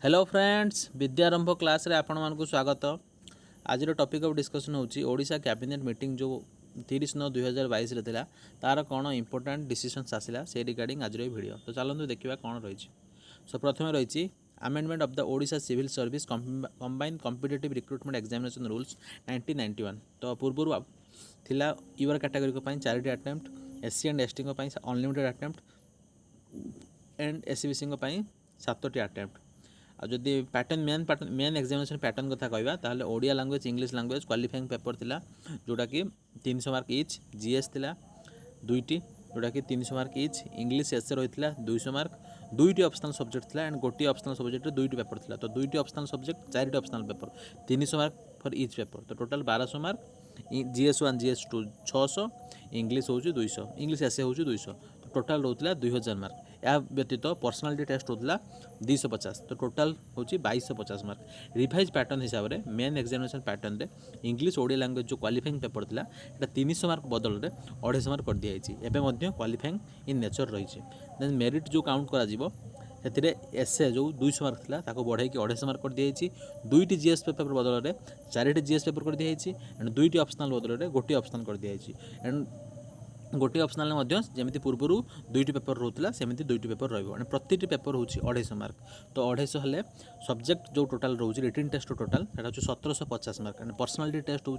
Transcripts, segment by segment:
Hello friends विद्यारंभ class रे आपण मानकु स्वागत। आज टॉपिक ऑफ डिस्कशन होची ओडिशा कैबिनेट मीटिंग जो 30/9/2022 रे थिला तार कोन इंपोर्टेंट डिसीजंस आसिला से रिगार्डिंग आज वीडियो। तो चलନ୍ତୁ देखिबा कोन रहिछि। सो प्रथमे रहिछि amendment of the Odisha civil service combined competitive recruitment examination rules 1991। तो पूर्व थिला यूआर कैटेगरी को पई 4टी अटेम्प्ट, एससी एंड एसटी को पई अनलिमिटेड अटेम्प्ट एंड एससीबीसी को पई 7टी अटेम्प्ट। आ जदि पैटर्न मेन एग्जामिनेशन पैटर्न कथा कहवा ताहले Odia language English language qualifying paper थिला जोटा कि 300 मार्क इच, जीएस थिला 2टी जोटा कि 300 मार्क इच, इंग्लिश एसए रही 200 मार्क, 2टी ऑप्शनल सब्जेक्ट थिला एंड गोटी ऑप्शनल सब्जेक्ट 2टी पेपर थिला। तो 2टी ऑप्शनल सब्जेक्ट 4टी optional paper 300 mark for each paper. तो total 1200 mark, GS one GS two 600, English हो 200, इंग्लिश एसए हो 200। तो टोटाल रोला 2000 मार्क। या व्यतीत पर्सनालिटी टेस्ट होता 250। तो टोटाल हूँ 2250 मार्क। रिवाइज पैटर्न हिसाब से मेन एग्जामिनेशन पैटर्न रे इंग्लिश ओडिया लैंग्वेज जो क्वालिफाइंग पेपर था 300 मार्क बदल में 250 मार्क कर दिखाई। एवं क्वालिफाइंग इन नेचर रही। देन मेरिट जो काउंट कर एसए जो 200 मार्क था ताको बढ़ाई 250 मार्क कर दिखाई। 2टी जीएस पेपर बदल में 4टी जीएस पेपर कर दिखाई एंड 2टी ऑप्शनल बदल में गोटे ऑप्शनल कर दिखाई। एंड गोटे ऑप्शनल जमी पूर्व 2टी पेपर रोला सेमती 2टी पेपर रही। प्रति पेपर हूँ 250 मार्क। तो 250 हेल्ले सब्जेक्ट जो टोटाल रोचे रिटन टेस्ट टोटाल हूँ 1750 मार्क एंड पर्सनालिटी टेस्ट हूँ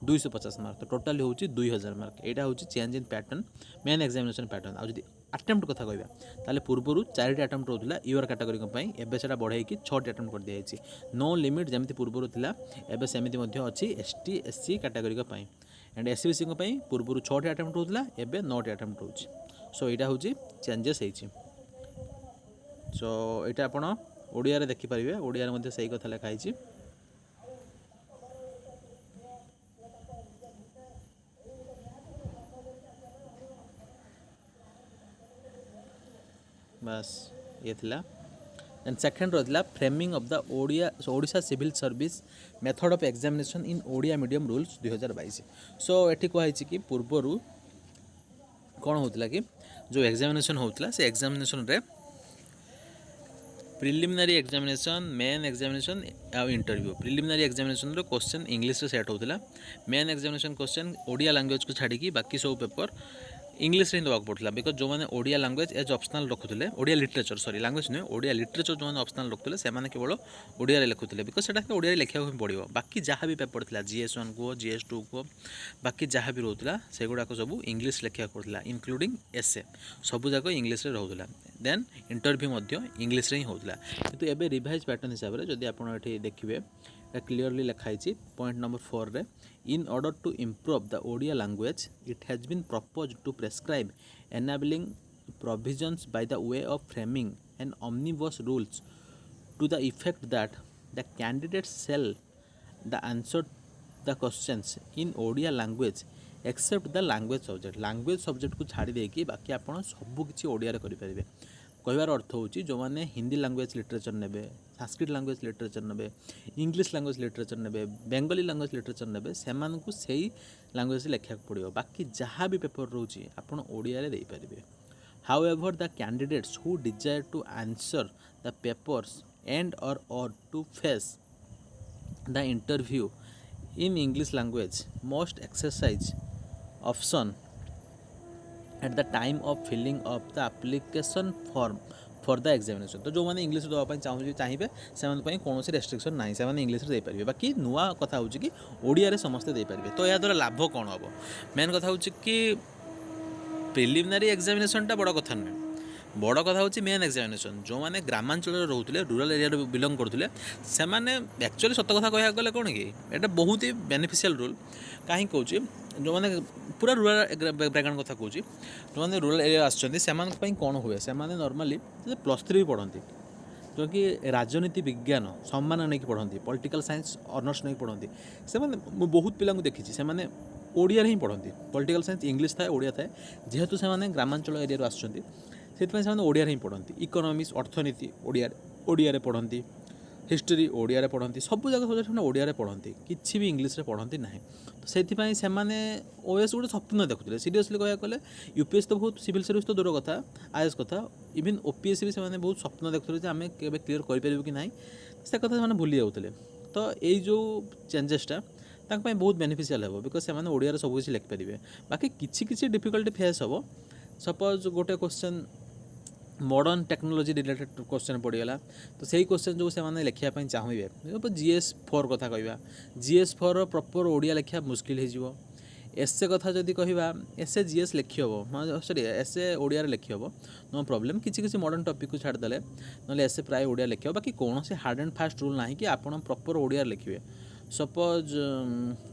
250 मार्क। तो टोटाल हूँ 2000 मार्क। यहाँ हूँ change in pattern main examination pattern. आदि अटेम्प्ट कथा कहवा ताले पूर्व 4टी अटेम्प्ट रोला यूआर कैटेगरी एवं से बढ़ाई 6टी अटेम्प्ट कर दिखाई। नो लिमिट जमी पूर्व था एवं सेमती अच्छी ST SC category and SCBC पूर्व 6टी अटेम्प्ट होता एवं 9टी अटेम्प्ट हो। सो यहाँ हूँ चेंजेस होती। सो यहाँ आपड़ ओडिया देखिपारे ओडिया से कथा लिखाई। बस ये थिला। एंड सेकेंड रहा framing of the Odisha civil service method of examination in Odia medium rules 2022। So ये कहुई कि पूर्वर कौन होता कि जो एग्जामिनेशन होता से एग्जामिनेशन रे प्रिलिमिनारी एग्जामिनेशन मेन एग्जामिनेशन आ इंटरव्यू। प्रिलिमिनारी एग्जामिनेशन रो क्वेश्चन इंग्लिश रे सेट होता। Main examination question Odia language को छाड़ी बाकी सब पेपर इंग्लिश रे देवाक पड़ता। बिकज जो मैंने ओडिया लैंग्वेज एज ऑप्शनल रखुले ओडिया लिटरेचर सॉरी लैंग्वेज नुहे ओडिया लिटरेचर जो मैंने ऑप्शनल रखुले से केवल ओडिया लिखुले बिकज से ओडिया लिखा पड़ो। बाकी जहाँ भी पेपर था जीएस1 को जीएस2 को बाकी जहाँ भी रोला से गुड़ाक सब इंग्लिश लिखा पड़ता इंक्लूडिंग एसए सब जाक इंग्लिश रे रोला। देन इंटरव्यू इंग्लिश रे ही होता। किंतु एबे रिवाइज पैटर्न हिसाब से जदि आप देखिए क्लीयरली लिखाई पॉइंट नंबर 4 रे in order to improve the Odia language it has been propose to prescribe enabling provisions by the way of framing and omnibus rules to the effect that the candidates shall the answer the questions in Odia language except the language subject को छाड़ी देकी बाकी आपण सब किसी ओडिया रे करि परिबे। कहबार अर्थ हूँ जो मैंने हिंदी लैंग्वेज लिटरेचर ने संस्कृत लैंग्वेज लिटरेचर ने इंग्लिश लैंग्वेज लिटरेचर ने बेंगली लैंग्वेज लिटरेचर ने से लैंग्वेज लिखा पड़ो। बाकी जहाँ भी पेपर रोचे आपड़ ओडिया रे दे पारिबे। However the candidates who desire to answer the papers and or to face the interview in English language must exercise option at the time of filling of the application form for the examination। तो जो मैंने English देवाई चाहिए से कौन restriction ना से English दे पारे। बाकी नुआ कथा हूँ कि ओडिया रे समस्ते दे पारे। तो या द्वारा लाभ कौन हम मेन कथा हूँ कि प्रिलिमिनारी एग्जामिनेशनटा बड़ कथा नुहे। बड़ कथा हूँ मेन एग्जामिनेशन जो मैंने ग्रामांचल रोते रूराल एरिया बिलंग करते एक्चुअली सत कथा कह गले कौन कि यहाँ बहुत ही बेनिफिशियल रूल कहीं कहूँ जो मैंने पूरा रूराल बैकग्राउंड कथा कहूँ जो मैंने रूराल एरिया आसपाई कौन हुए से नॉर्मली +3 भी पढ़ती जो कि राजनीति विज्ञान सम्मान नहीं पढ़ती पॉलिटिकल साइंस ऑनर्स नहीं पढ़ती से बहुत पिला देखी से ओडिया ही पढ़ती। पॉलिटिकल साइंस इंग्लिश थाए ओडिया थाए जेहेतु से ग्रामांचल एरिया आसुँच से ओडिया ही पढ़ती। इकोनॉमिक्स अर्थनीति ओडिया पढ़ती हिस्ट्री ओडिया रे पढ़ती सब जगह सब्जेक्ट ओडिया रे पढ़ती किसी भी इंग्लीश रे पढ़ती ना तो से ओएस गोटे स्वप्न देखुले सीरीयसली कह गले यूपीएस तो बहुत सिविल सर्विस तो दूर कथा आईएएस कथा इवन ओपीएस भी से बहुत स्वप्न देखुले आम के क्लीयर कर कि ना से कथा से भूली जाते तो यही जो चेंजेसटा बहुत बेनिफिशियल हे बिकज से ओडिया सब किसी लिखिपारे बाकी किसी डिफिकल्टी फेस हम सपोज गोटे question modern technology related question पड़ीगला तो सही क्वेश्चन जो से लिखापी चाहिए GS4 कथा कहवा GS4 प्रॉपर ओडिया लिखा मुस्किल हो एसे कथा जदि कहवा एसे GS लिखी हम सॉरी एसे ओडिया लिखी हम नो प्रॉब्लम किसी मॉडर्न टॉपिक को छाड़देले ना एसे प्राय ओडिया लिखा बाकी कौन से हार्ड एंड फास्ट रूल ना कि आप प्रॉपर ओडिया लिखिए सपोज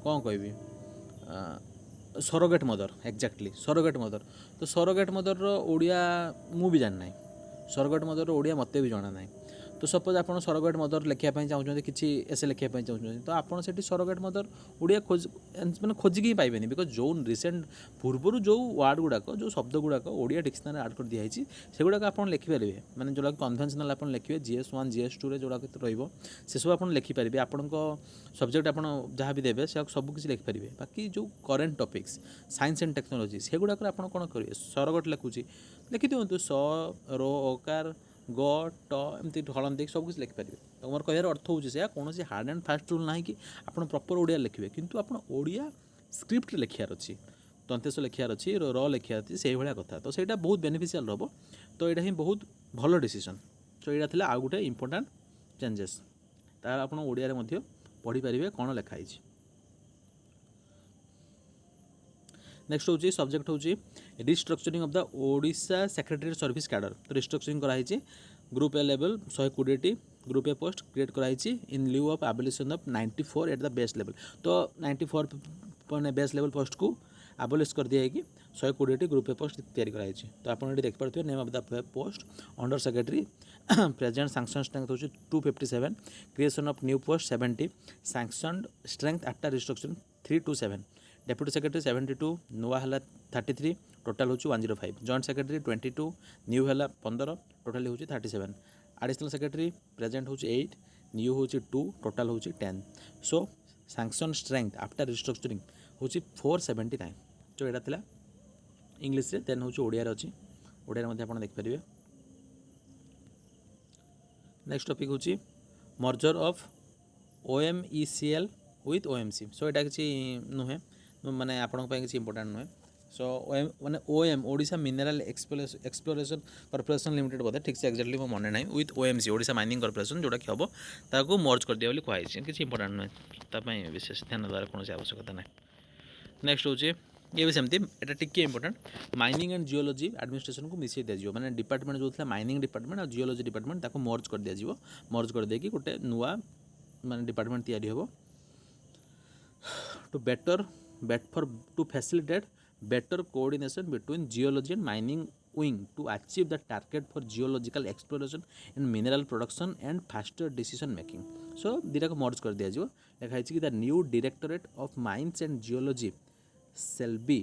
कौन कह surrogate mother exactly surrogate mother तो सरोगेट मदर ओडिया मु भी जाना सरोगेट मदर ओडिया मत भी जाना ना तो सपोज आप सरोगेट मदर लिखापी चाहते किसी एसे लिखापी चाहते तो आप सरोगेट मदर ओडिया खोज मैंने खोजिकी पाइबे बिकज जो रिसेंट पूर्वर जो वार्ड गुड़ाक जो शब्द गुड़ाक ओडिया डिक्शनरी आड कर दिखाई से गुड़ाक आप लिखिपारे मैंने जोड़ा कन्वेन्शनल आप लिखे GS1 GS2 जोड़ा से सब आप लिखिपारे आपण सब्जेक्ट आप जहाँ भी देवे से सब किसी लिखिपारे बाकी जो current topics science and technology से गुड़ाक आप कौन करेंगे सरोगेट लिखुची लिखि दिखाँ स रो ओकार ग ट एमती ढलती सब किसी लिखिपारे तो मोर कह अर्थ होची से कौन हार्ड एंड फास्ट रूल ना कि आप प्रॉपर ओडिया लिखे किंतु आप ओडिया स्क्रिप्ट लिखार अच्छी दंतेश लिखार अच्छी र लिखार अच्छी से भाया कथा तो सहीटा बहुत बेनिफिशियल हम तो यहाँ हिं बहुत भल डिसीजन तो यहाँ थी आउ गोटे इंपोर्टाट चेंजेस तार आप ओडिया पढ़ी पारे कौन लिखाई। नेक्स्ट हूँ सब्जेक्ट हूँ restructuring of the Odisha secretariat service cadre तो रिस्ट्रक्चरिंग कराई group A level 120 group A post create कराई in lieu of abolition of 94 at the base level तो 94 बेस लेवल पोस्ट को एबोलिश कर दिया कि 120 ग्रुप ए पोस्ट तैयारी कराई तो आप देखिए name of the post under secretary present sanction strength हूँ 257 creation of new post 70 sanctioned strength after restructuring 327 deputy secretary 72 नुआ है 33 टोटाल हूँ 105 जॉइंट सेक्रेटरी 22 न्यू है 15 टोटाल हूँ 37 एडिशनल सेक्रेटरी प्रेजेंट हूँ 8 न्यू हूँ 2 टोटाल हूँ 10 सो सैंक्शन स्ट्रेंथ आफ्टर रिस्ट्रक्चरिंग हूँ 479 तो यहाँ था इंग्लीश रे देन हूँ ओडिया अच्छी ओडिया आप देखिपारे। नेक्स्ट टॉपिक हूँ merger of OMECL with OMC सो यहाँ किसी नुहे माने आपण किसी इंपोर्टेंट नुहे सो माने OM Odisha mineral exploration corporation limited बोधे ठीक से एक्जाक्टली मो मन ना with OMC Odisha mining corporation जोटा कि हम ताको मर्ज कर दिया बोली कहुई किसी इंपोर्टेंट नुहे तापाई विशेष ध्यान द्वारा कौन आवश्यकता ना। नेक्स्ट हूँ ये भी सेमती एटा टिके important mining and geology administration को मिसई दिया मैंने डिपार्टमेंट जो था माइनिंग डिपार्टमेंट और जियोलॉजी डिपार्टमेंट ताको मर्ज कर दिया मर्ज कर देकी गोटे नुआ माने डिपार्टमेंट तैयारी हो to facilitate better coordination between geology and mining wing to achieve the target for geological exploration and mineral production and faster decision making so दीटा को मर्ज कर दिया जो लिखाई कि the new directorate of mines and geology shall be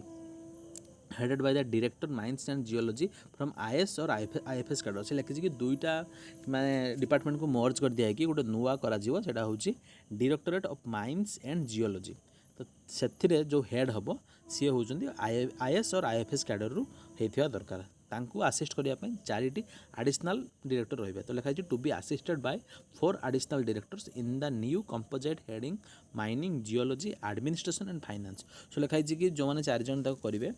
headed by the director mines and geology from IS और IFS cadre से लिखी कि दुईटा माने डिपार्टमेंट को मर्ज कर दिया कि गोटे नुआ करा सेटा हूँ directorate of mines and geology तो से जो हेड हम सी होती IS और IFS कैडर रु होता दरकार तांकू आसिस्ट करने चारिटी एडिशनल डायरेक्टर रही तो लिखाई to be assisted by 4 additional directors in the new composite heading mining geology administration and finance so लिखाई कि जो मैंने 4 जन करेंगे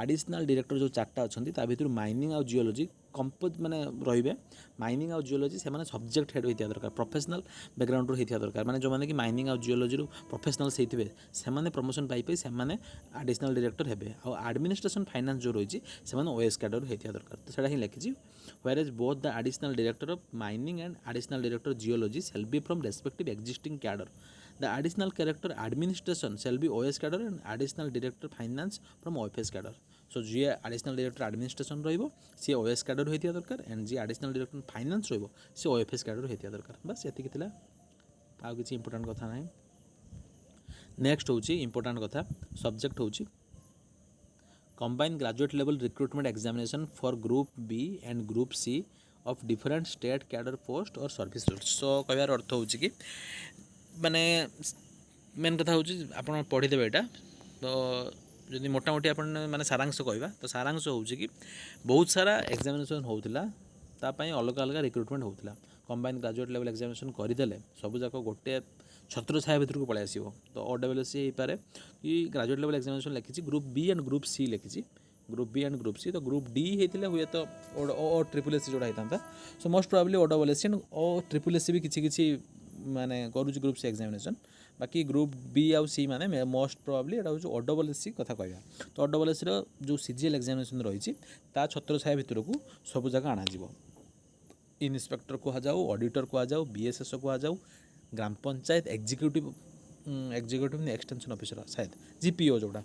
एडिशनल डायरेक्टर जो 4टा अच्छा ता भर माइनिंग और जियोलॉजी कंपोज मैंने रे माइनिंग और जियोलॉजी से सब्जेक्ट हेड होता दरकार प्रोफेशनल बैकग्राउंड होता दरकार मैंने जो मैंने कि माइनिंग और जियोलॉजी प्रोफेशनल्स होते से प्रमोशन पाई से एडिशनल डायरेक्टर हे और एडमिनिस्ट्रेशन फाइनेंस जो रही है OS कैडर होता दरकार तो ही लिखी where is both the additional director of mining and additional director geology shall be from respective existing cadre the additional character administration shall be OS cadre and additional director finance from OFS cadre so जी additional director administration सी OS cadre होता दरकार and जी additional director finance सी OFS cadre होता दरकार बस ये आउ किसी इंपोर्टेंट कथा ना। नेक्स्ट हूँ इंपोर्टेंट कथा सब्जेक्ट हूँ combine graduate level recruitment examination for group B and group C of different state cadre post और सर्विस रूल्स। सो कहबार अर्थ हो कि माने मेन कथा हूँ आप पढ़ीदेवे यहाँ तो जदि मोटामोटी आप माने सारांश कहवा तो सारांश हूँ कि बहुत सारा एग्जामिनेशन होता तापाई अलग अलग रिक्रुटमेंट होता कंबाइन ग्रेजुएट लेवल एग्जामिनेशन करदेले सबूक गोटे छत्र छाया भितर को पलि आस तो OSSC हो पारे कि ग्रेजुएट लेवल एग्जामिनेशन लिखी group B and group C लिखी group B and group C तो ग्रुप डी होता हुए तो OSSC जोड़ा होता so most probably OSSC and OSSC भी किसी माने करूँ ग्रुप सी एग्जामिनेशन बाकी ग्रुप बी आउ सी माने मोस्ट प्रोबेबली यहाँ हूँ OSSC कथा कहवा तो OSSC जो CGL एग्जामिनेशन रही छत्र छाया भितर को सब जगह आणाଯିव इन्स्पेक्टर कहुँ ऑडिटर कहुँ BSS कहुँ ग्राम पंचायत एग्जीक्यूटिव एक्सटेंशन ऑफिसर शायद GPO जोड़ा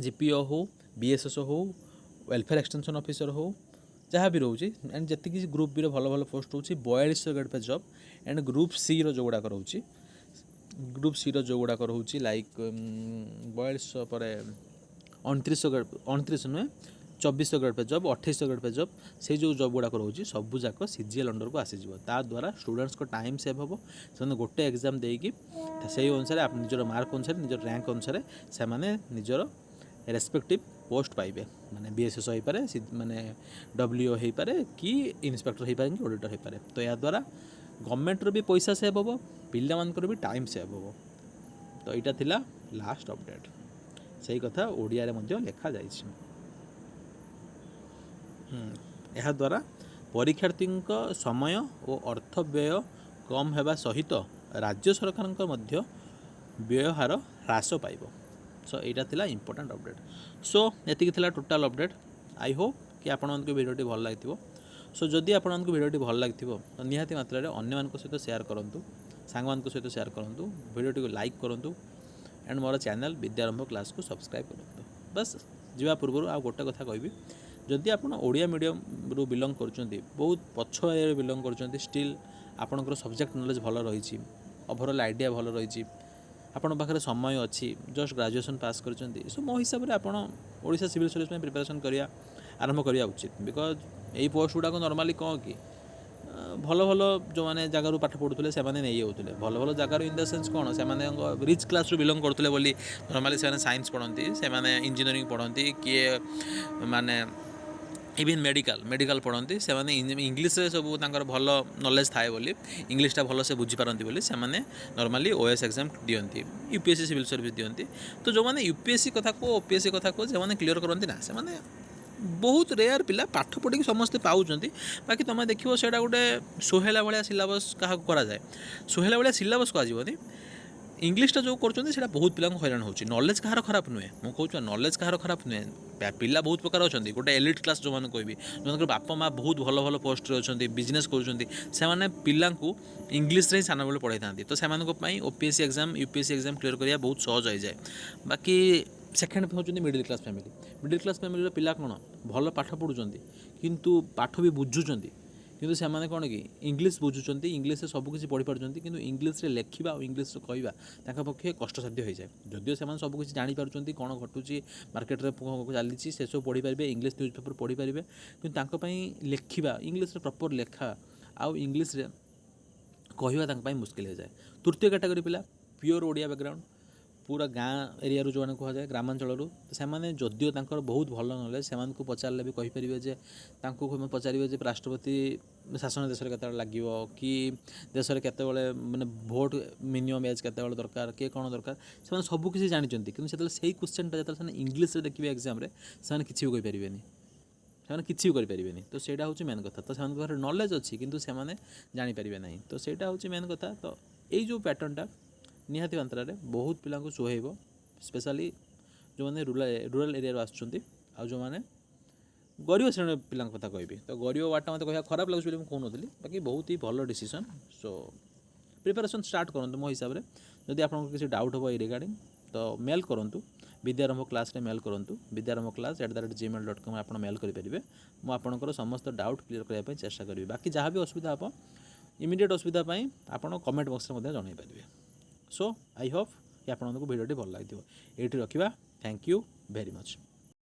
GPO हो BSS हो वेलफेयर एक्सटेंशन ऑफिसर हो जहाँ भी रोचे एंड जी ग्रुप बी भल भल पोस्ट हो 4200 grade pay job and group C रो जो गुड़ाक रोचे ग्रुप सी रो जो गुड़ाक रोचे लाइक 4200 पर 29 नुहे 2400 grade pay job 2800 grade pay job से जो जॉब गुड़ाक रोचे सबू जाक CGL अंडर को आसीज ता द्वारा स्टूडेंट्स को टाइम सेव हम से गोटे एग्जाम देकी से अनुसार आप निजर मार्क अनुसार निजर रैंक अनुसार से निजर रेस्पेक्टिव पोस्ट पाइबे माने BSS हो पारे माने WO हो पारे कि इन्स्पेक्टर हो पारे कि ऑडिटर हो पारे तो या द्वारा गवर्नमेंट भी पैसा सेव हम पिला मानकर भी टाइम सेव हम तो यहाँ थिला लास्ट अपडेट सही कथा ओडिया रे मध्य लिखा जाइछि यह द्वारा परीक्षार्थी समय और अर्थ व्यय कम होगा सहित राज्य सरकार मध्य व्यय हार ह्रास पाइब सो यहाँ थिला इंपोर्टेंट अपडेट सो ये थिला टोटाल अपडेट आई होप कि आपण मानक वीडियोटी भल लगी सो जदि आपण मानक वीडियोटी भल लगी तो निहाती मात्रा रे अन्य मानक सहित शेयर करूँ सांग मानक सहित शेयर करूँ वीडियोटी को लाइक करूँ एंड मोर चैनल विद्यारंभ क्लास को सब्सक्राइब करूँ बस जीवा पूर्व आ गोटे कथा कहबी जदि आप ओडिया मीडियम रू बिलंग कर बहुत पछ एरिया बिलंग कर स्टिल आपणकर सब्जेक्ट नॉलेज भल रही ओवरऑल आइडिया भल रही आपण पाखे समय अच्छी जस्ट ग्रेजुएशन पास कर सो मो हिसाब से आपड़ ओडिशा सिविल सर्विस में प्रिपरेशन करिया आरंभ करिया उचित बिकज यही पोस्ट गुड़ाक नॉर्मली कौन कि भल भल जो मैंने जगार पाठ पढ़ुते से नहीं होते भल भल जगार इन द सेन्स कौन से रिच क्लास रू बिलंग करते बोली नॉर्मली से साइंस पढ़ती से इंजीनियरिंग पढ़ती किए माने इवन मेडिकल पढ़ती से इंग्लीश सब भल नॉलेज थाए बोली इंग्लीशटा भल से बुझीपारती बोली से नॉर्मली OS एग्जाम दियंती UPSC सिविल सर्विस दियंती तो जो मैंने UPSC कथा को OPSC कथा को जो मैंने क्लीयर करती ना से बहुत रेयर पिला पाठ पढ़ी समस्ते पाँच बाकी तुम देखो से गोटे सोहेला भाया सिलेबस क्या कराए सोहेला भाया सिलेबस कह इंग्लीशटा जो कर बहुत पिला हैरान हो नॉलेज कहार खराब नुहे मुझे कहूँ नॉलेज कहार खराब नुहे पिला बहुत प्रकार अच्छा गोटे एलिट क्लास जो मैंने कहबी जो बापा माँ बहुत भल भल पोस्ट अच्छा बिजनेस कर पिला इंग्लीश ही साना बेले पढ़ाई था तो से OPSC exam UPSC exam clear करा बहुत सहज हो जाए बाकी सेकेंड हूँ मिडिल क्लास फैमिली पिला कौन भल पाठ पढ़ुं किंतु पाठ भी बुझुं किंतु से कौन कि इंग्लीश बुझुं इंग्लीश सबकिछि पढ़ी पार्टी किंतु इंग्लीश रे लेखिबा और इंग्लीश कहवा पक्षे कष्टसाध्य हो जाए जदिव से सबकिछि जानीपार्टी कौन घटुची मार्केट में चली से सब पढ़ी पारे इंग्लीश न्यूज पेपर पढ़ी पारे कि लेखिबा इंग्लीश प्रॉपर लेखा आउ इंग्लीश रे कहवा मुस्किल हो जाए तृतीय कैटेगरी पिला प्योर ओडिया बैकग्राउंड पूरा गाँ एरिया जो कह जाए ग्रामांचल से जदिव बहुत भल नॉलेज से पचारे भी कहींपर पचारे राष्ट्रपति शासन देश में लगे कि देश में केत माने भोट मिनिमम एज के दरकार किए कौन दरकार से सबकिछ जानते कि से क्वेश्चनटा जो इंग्लीश देखिए एग्जाम से किसी भी कहींपर से किसी भी करें तो ସେଇଟା हूँ मेन कथा तो से नॉलेज अच्छी किंतु से जानीपर ना तो ସେଇଟା हूँ मेन कथा तो यही जो पैटर्नटा निहाती मात्रा बहुत पिला सुहेब स्पेशली जो मैंने रूरल एरिया आसुँच जो मैंने गरीब श्रेणी पिला कथा कहबी तो गरीब वार्डटा मत कह खराब लगे मुझे कहूनी बाकी बहुत ही भल डिसीजन सो प्रिपेरेसन स्टार्ट करूँ मो हिसाब से जदि आप किसी डाउट हो रिगार्डिंग तो मेल करूँ विद्यारंभ क्लास रे मेल करूँ vidyarambhclass@gmail.com आप मेल करेंगे मुझे आपंकर समस्त डाउट क्लीयर करने चेष्टा करी बाकी जहाँ भी असुविधा हम इमिडिएट असुविधा आप कमेंट बॉक्स में जन पारे सो आई होप कि आपको भिडियोटी भल लगी ये रखा थैंक यू वेरी मच।